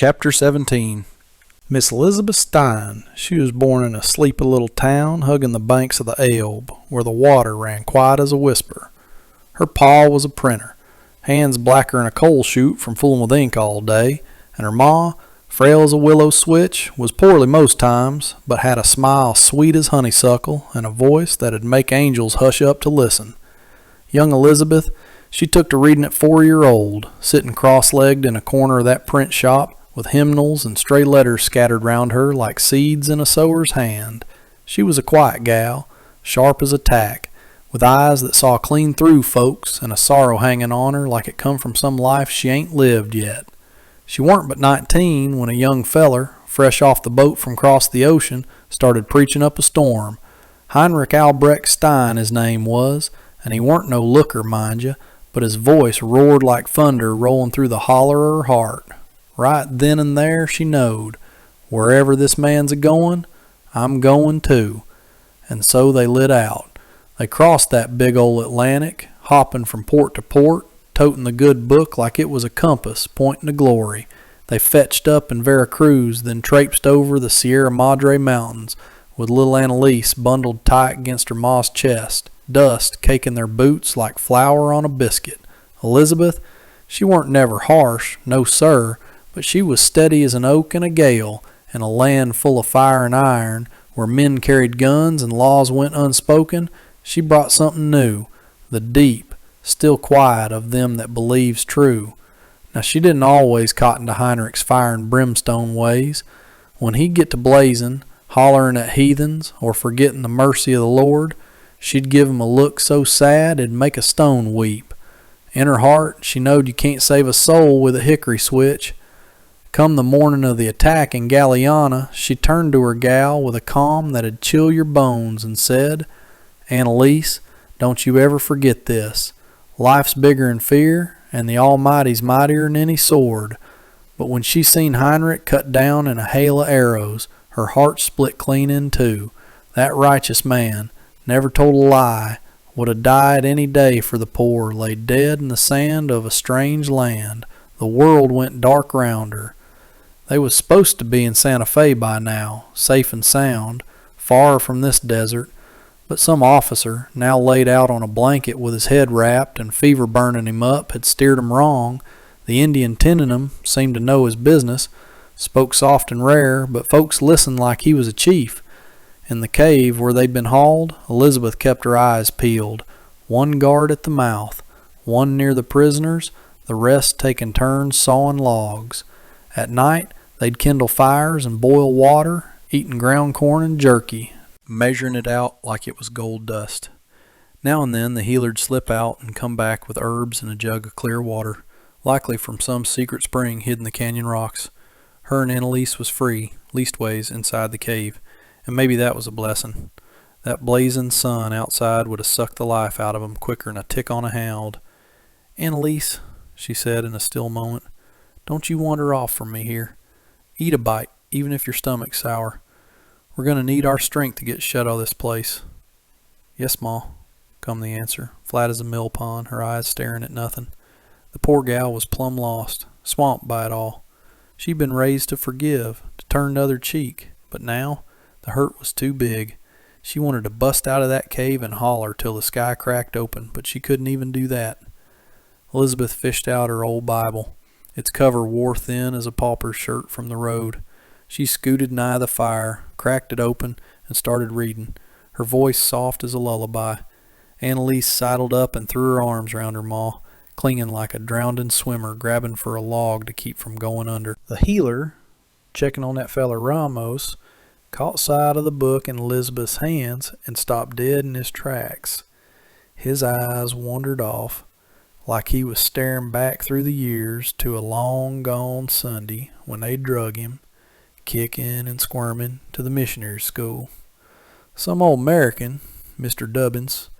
Chapter 17. Miss Elizabeth Stein. She was born in a sleepy little town hugging the banks of the Elbe, where the water ran quiet as a whisper. Her pa was a printer, hands blacker'n a coal chute from fooling with ink all day, and her ma, frail as a willow switch, was poorly most times, but had a smile sweet as honeysuckle and a voice that'd make angels hush up to listen. Young Elizabeth, she took to reading at 4-year-old, sitting cross-legged in a corner of that print shop, with hymnals and stray letters scattered round her like seeds in a sower's hand. She was a quiet gal, sharp as a tack, with eyes that saw clean through folks and a sorrow hanging on her like it come from some life she ain't lived yet. She warn't but 19 when a young feller, fresh off the boat from across the ocean, started preaching up a storm. Heinrich Albrecht Stein his name was, and he warn't no looker, mind you, but his voice roared like thunder rolling through the holler of her heart. Right then and there she knowed, wherever this man's a-goin', I'm goin' too. And so they lit out. They crossed that big ol' Atlantic, hoppin' from port to port, totin' the good book like it was a compass pointin' to glory. They fetched up in Vera Cruz, then traipsed over the Sierra Madre mountains, with little Annalise bundled tight against her ma's chest, dust caking their boots like flour on a biscuit. Elizabeth, she weren't never harsh, no sir, but she was steady as an oak in a gale, in a land full of fire and iron, where men carried guns and laws went unspoken. She brought something new, the deep, still quiet of them that believes true. Now she didn't always cotton to Heinrich's fire and brimstone ways. When he'd get to blazing, hollering at heathens, or forgetting the mercy of the Lord, she'd give him a look so sad it'd make a stone weep. In her heart, she knowed you can't save a soul with a hickory switch. Come the morning of the attack in Galiana, she turned to her gal with a calm that'd chill your bones and said, Annalise, don't you ever forget this. Life's bigger'n fear, and the Almighty's mightier 'n any sword. But when she seen Heinrich cut down in a hail of arrows, her heart split clean in two. That righteous man, never told a lie, would 'a died any day for the poor, lay dead in the sand of a strange land. The world went dark round her. They was supposed to be in Santa Fe by now, safe and sound, far from this desert, but some officer, now laid out on a blanket with his head wrapped and fever burning him up, had steered 'em wrong. The Indian tending 'em seemed to know his business, spoke soft and rare, but folks listened like he was a chief. In the cave where they'd been hauled, Elizabeth kept her eyes peeled, one guard at the mouth, one near the prisoners, the rest taking turns sawing logs. At night, they'd kindle fires and boil water, eating ground corn and jerky, measuring it out like it was gold dust. Now and then the healer'd slip out and come back with herbs and a jug of clear water, likely from some secret spring hid in the canyon rocks. Her and Annalise was free, leastways inside the cave, and maybe that was a blessing. That blazing sun outside would have sucked the life out of 'em quicker'n a tick on a hound. Annalise, she said in a still moment, don't you wander off from me here. Eat a bite, even if your stomach's sour. We're going to need our strength to get shut of this place. Yes, Ma, come the answer, flat as a mill pond, her eyes staring at nothing. The poor gal was plumb lost, swamped by it all. She'd been raised to forgive, to turn the other cheek, but now the hurt was too big. She wanted to bust out of that cave and holler till the sky cracked open, but she couldn't even do that. Elizabeth fished out her old Bible. Its cover wore thin as a pauper's shirt from the road. She scooted nigh the fire, cracked it open, and started reading, her voice soft as a lullaby. Annalise sidled up and threw her arms round her ma, clinging like a drowning swimmer grabbing for a log to keep from going under. The healer, checking on that feller Ramos, caught sight of the book in Elizabeth's hands and stopped dead in his tracks. His eyes wandered off, like he was staring back through the years to a long-gone Sunday when they drug him, kicking and squirming, to the missionary school. Some old American, Mr. Dubbins,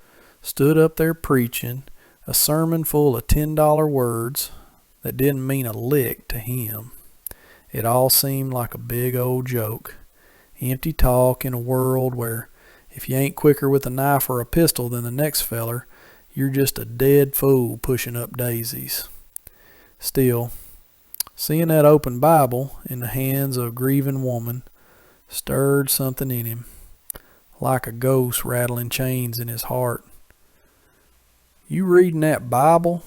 stood up there preaching a sermon full of $10 words that didn't mean a lick to him. It all seemed like a big old joke. Empty talk in a world where if you ain't quicker with a knife or a pistol than the next feller, you're just a dead fool pushing up daisies. Still, Seeing that open Bible in the hands of a grieving woman stirred something in him, like a ghost rattling chains in his heart. "You reading that Bible?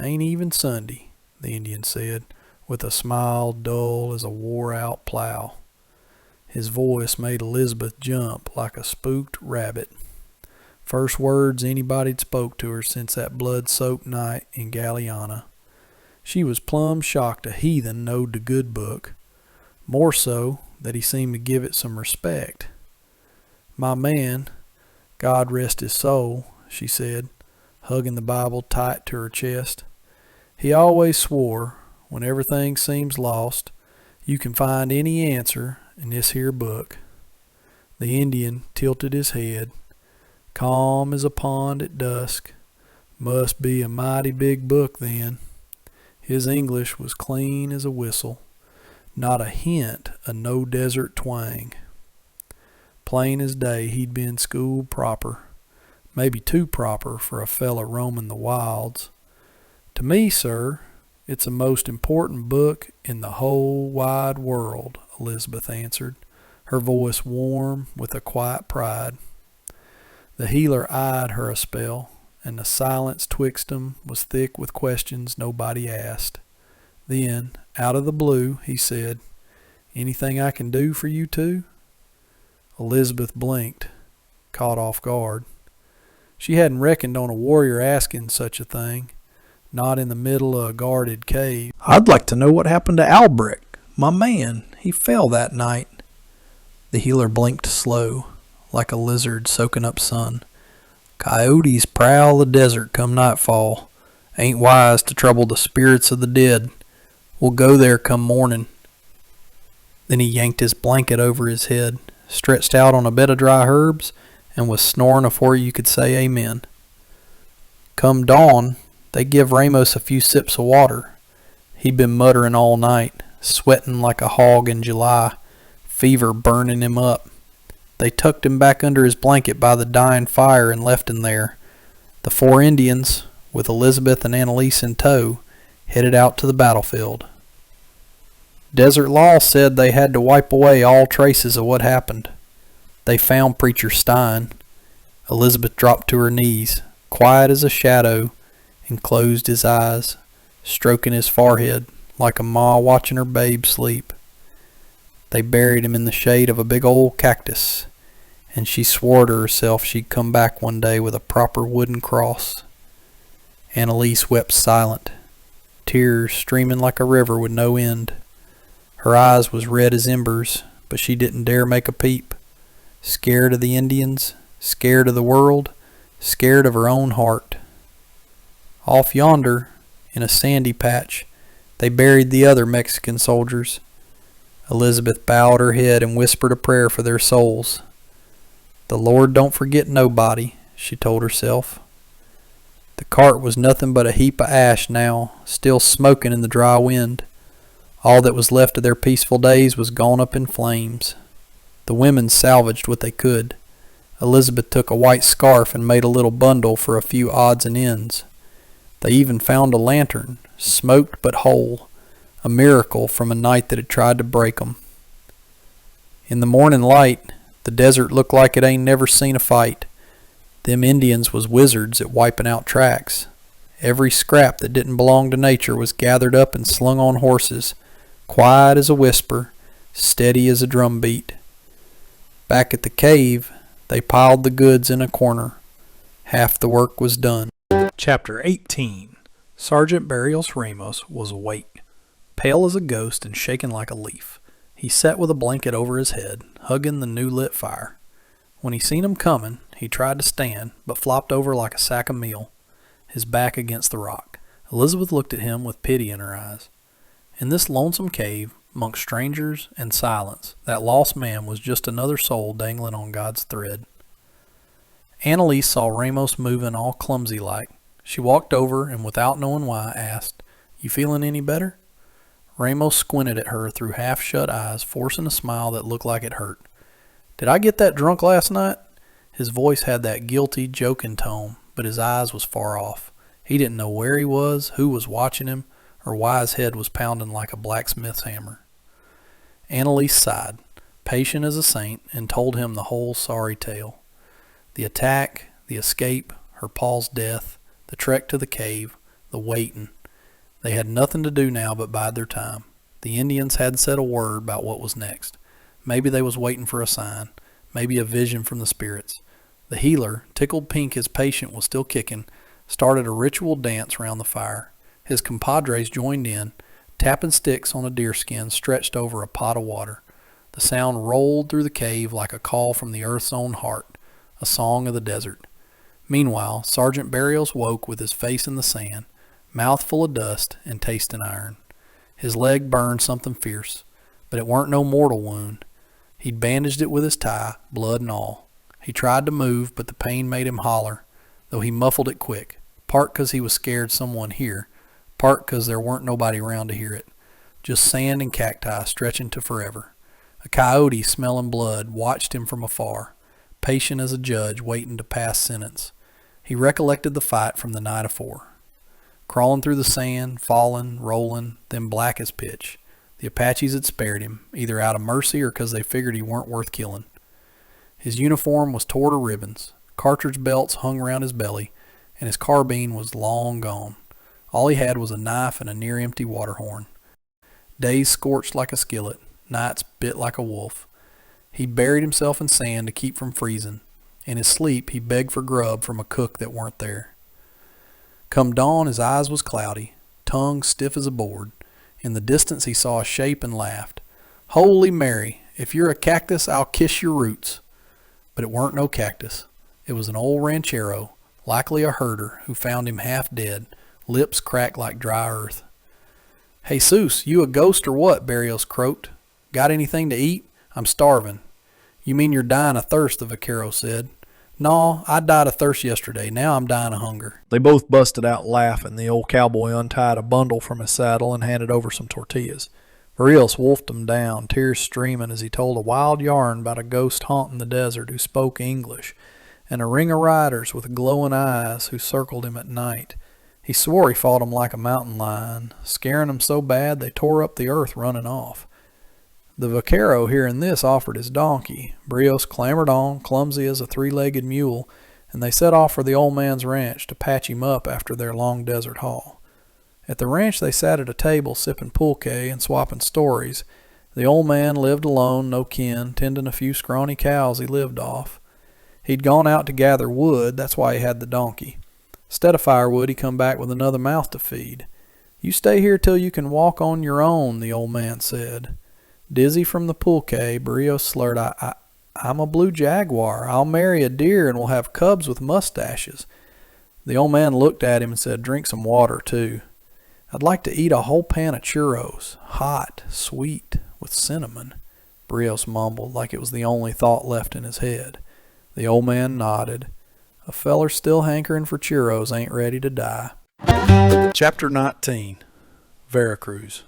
Ain't even Sunday," the Indian said, with a smile dull as a wore-out plow. His voice made Elizabeth jump like a spooked rabbit. First words anybody'd spoke to her since that blood-soaked night in Galiana. She was plumb shocked a heathen knowed the good book, more so that he seemed to give it some respect. "My man, God rest his soul," she said, hugging the Bible tight to her chest. "He always swore, when everything seems lost, you can find any answer in this here book." The Indian tilted his head. "Calm as a pond at dusk. Must be a mighty big book then." His English was clean as a whistle, not a hint of no desert twang. Plain as day he'd been schooled proper, maybe too proper for a fella roaming the wilds. "To me, sir, it's the most important book in the whole wide world," Elizabeth answered, her voice warm with a quiet pride. The healer eyed her a spell, and the silence twixt 'em was thick with questions nobody asked. Then, out of the blue, he said, "Anything I can do for you two?" Elizabeth blinked, caught off guard. She hadn't reckoned on a warrior asking such a thing, not in the middle of a guarded cave. "I'd like to know what happened to Albrecht, my man. He fell that night." The healer blinked slow, like a lizard soaking up sun. "Coyotes prowl the desert come nightfall. Ain't wise to trouble the spirits of the dead. We'll go there come morning." Then he yanked his blanket over his head, stretched out on a bed of dry herbs, and was snoring afore you could say amen. Come dawn, they give Ramos a few sips of water. He'd been muttering all night, sweating like a hog in July, fever burning him up. They tucked him back under his blanket by the dying fire and left him there. The 4 Indians, with Elizabeth and Annalise in tow, headed out to the battlefield. Desert law said they had to wipe away all traces of what happened. They found Preacher Stein. Elizabeth dropped to her knees, quiet as a shadow, and closed his eyes, stroking his forehead like a ma watching her babe sleep. They buried him in the shade of a big old cactus, and she swore to herself she'd come back one day with a proper wooden cross. Annalise wept silent, tears streaming like a river with no end. Her eyes was red as embers, but she didn't dare make a peep. Scared of the Indians, scared of the world, scared of her own heart. Off yonder, in a sandy patch, they buried the other Mexican soldiers. Elizabeth bowed her head and whispered a prayer for their souls. "The Lord don't forget nobody," she told herself. The cart was nothing but a heap of ash now, still smoking in the dry wind. All that was left of their peaceful days was gone up in flames. The women salvaged what they could. Elizabeth took a white scarf and made a little bundle for a few odds and ends. They even found a lantern, smoked but whole, a miracle from a night that had tried to break 'em. In the morning light, the desert looked like it ain't never seen a fight. Them Indians was wizards at wiping out tracks. Every scrap that didn't belong to nature was gathered up and slung on horses, quiet as a whisper, steady as a drumbeat. Back at the cave, they piled the goods in a corner. Half the work was done. Chapter 18. Sergeant Barrios Ramos was awake, pale as a ghost and shaking like a leaf. He sat with a blanket over his head, hugging the new-lit fire. When he seen 'em coming, he tried to stand, but flopped over like a sack of meal, his back against the rock. Elizabeth looked at him with pity in her eyes. In this lonesome cave, amongst strangers and silence, that lost man was just another soul dangling on God's thread. Annalise saw Ramos moving all clumsy-like. She walked over and, without knowing why, asked, "You feeling any better?" Ramos squinted at her through half-shut eyes, forcing a smile that looked like it hurt. "Did I get that drunk last night?" His voice had that guilty, joking tone, but his eyes was far off. He didn't know where he was, who was watching him, Her wise head was pounding like a blacksmith's hammer. Annalise sighed, patient as a saint, and told him the whole sorry tale. The attack, the escape, her Paul's death, the trek to the cave, the waiting. They had nothing to do now but bide their time. The Indians hadn't said a word about what was next. Maybe they was waiting for a sign, maybe a vision from the spirits. The healer, tickled pink his patient was still kicking, started a ritual dance round the fire. His compadres joined in, tapping sticks on a deerskin stretched over a pot of water. The sound rolled through the cave like a call from the earth's own heart, a song of the desert. Meanwhile, Sergeant Barrios woke with his face in the sand, mouth full of dust and tasting iron. His leg burned something fierce, but it weren't no mortal wound. He'd bandaged it with his tie, blood and all. He tried to move, but the pain made him holler, though he muffled it quick, part 'cause he was scared someone hear, part 'cause there weren't nobody around to hear it. Just sand and cacti stretching to forever. A coyote smelling blood watched him from afar, patient as a judge waiting to pass sentence. He recollected the fight from the night afore. Crawling through the sand, falling, rolling, then black as pitch. The Apaches had spared him, either out of mercy or 'cause they figured he weren't worth killing. His uniform was tore to ribbons, cartridge belts hung round his belly, and his carbine was long gone. All he had was a knife and a near-empty water horn. Days scorched like a skillet, nights bit like a wolf. He buried himself in sand to keep from freezing. In his sleep he begged for grub from a cook that weren't there. Come dawn his eyes was cloudy, tongue stiff as a board. In the distance he saw a shape and laughed. "Holy Mary, if you're a cactus, I'll kiss your roots." But it weren't no cactus. It was an old ranchero, likely a herder, who found him half dead, lips cracked like dry earth. "Jesus, you a ghost or what?" Barrios croaked. "Got anything to eat? I'm starving." "You mean you're dying of thirst," the vaquero said. "No, I died of thirst yesterday. Now I'm dying of hunger." They both busted out laughing. The old cowboy untied a bundle from his saddle and handed over some tortillas. Barrios wolfed them down, tears streaming as he told a wild yarn about a ghost haunting the desert who spoke English, and a ring of riders with glowing eyes who circled him at night. He swore he fought 'em like a mountain lion, scaring 'em so bad they tore up the earth running off. The vaquero, hearing this, offered his donkey. Barrios clambered on, clumsy as a three-legged mule, and they set off for the old man's ranch to patch him up after their long desert haul. At the ranch they sat at a table sipping pulque and swapping stories. The old man lived alone, no kin, tending a few scrawny cows he lived off. He'd gone out to gather wood, that's why he had the donkey. Instead of firewood, he come back with another mouth to feed. "You stay here till you can walk on your own," the old man said. Dizzy from the pulque, Barrios slurred, I'm a blue jaguar. I'll marry a deer and we'll have cubs with mustaches." The old man looked at him and said, "Drink some water, too." "I'd like to eat a whole pan of churros, hot, sweet, with cinnamon," Barrios mumbled like it was the only thought left in his head. The old man nodded. "A feller still hankering for churros ain't ready to die." Chapter 19. Veracruz.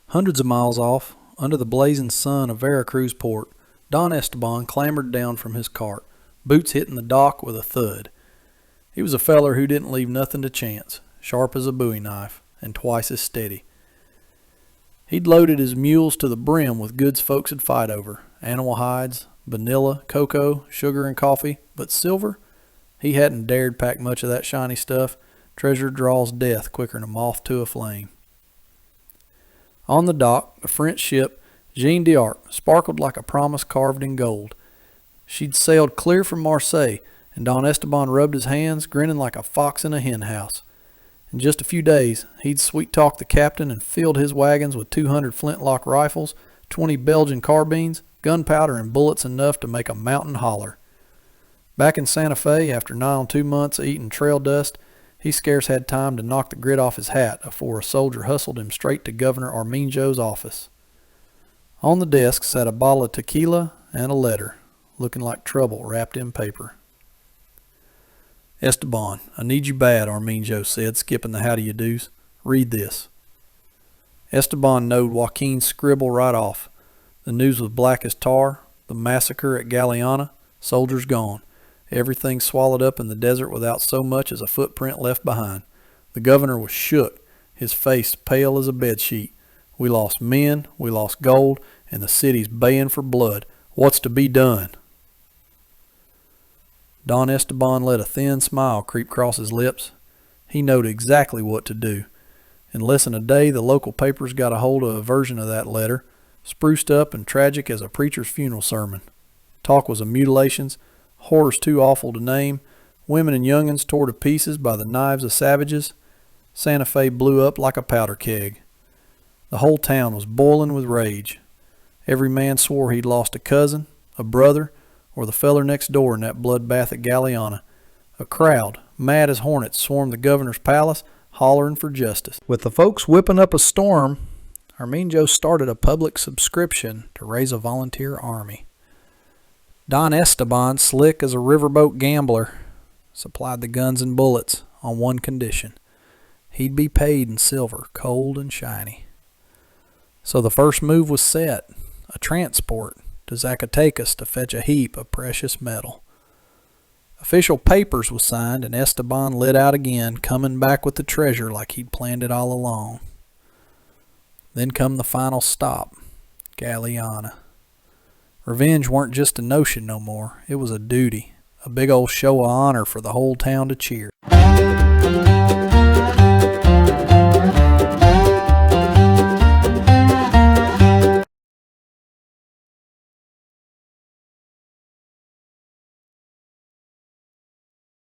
Hundreds of miles off, under the blazing sun of Veracruz port, Don Esteban clambered down from his cart, boots hitting the dock with a thud. He was a feller who didn't leave nothing to chance, sharp as a bowie knife, and twice as steady. He'd loaded his mules to the brim with goods folks would fight over, animal hides, vanilla, cocoa, sugar, and coffee, but silver? He hadn't dared pack much of that shiny stuff. Treasure draws death quicker than a moth to a flame. On the dock, the French ship, Jeanne d'Arc, sparkled like a promise carved in gold. She'd sailed clear from Marseille, and Don Esteban rubbed his hands, grinning like a fox in a hen house. In just a few days, he'd sweet-talked the captain and filled his wagons with 200 flintlock rifles, 20 Belgian carbines, gunpowder, and bullets enough to make a mountain holler. Back in Santa Fe, after nigh on 2 months of eating trail dust, he scarce had time to knock the grit off his hat afore a soldier hustled him straight to Governor Arminjo's office. On the desk sat a bottle of tequila and a letter, looking like trouble wrapped in paper. "Esteban, I need you bad," Arminjo said, skipping the how-do-you-dos. "Read this." Esteban knowed Joaquin's scribble right off. The news was black as tar. The massacre at Galeana. Soldiers gone. Everything swallowed up in the desert without so much as a footprint left behind. The governor was shook. his face pale as a bedsheet. "We lost men, we lost gold, and the city's baying for blood. What's to be done?" Don Esteban let a thin smile creep across his lips. He knowed exactly what to do. In less than a day, the local papers got a hold of a version of that letter, spruced up and tragic as a preacher's funeral sermon. Talk was of mutilations, horrors too awful to name, women and young'uns tore to pieces by the knives of savages. Santa Fe blew up like a powder keg. The whole town was boiling with rage. Every man swore he'd lost a cousin, a brother, or the feller next door in that bloodbath at Díłéé'ãô'í. A crowd, mad as hornets, swarmed the governor's palace, hollering for justice. With the folks whipping up a storm, our Mean Joe started a public subscription to raise a volunteer army. Don Esteban, slick as a riverboat gambler, supplied the guns and bullets on one condition. He'd be paid in silver, cold and shiny. So the first move was set, a transport to Zacatecas to fetch a heap of precious metal. Official papers was signed, and Esteban lit out again, coming back with the treasure like he'd planned it all along. Then come the final stop, Díłéé'ãô'í. Revenge weren't just a notion no more. It was a duty, a big old show of honor for the whole town to cheer.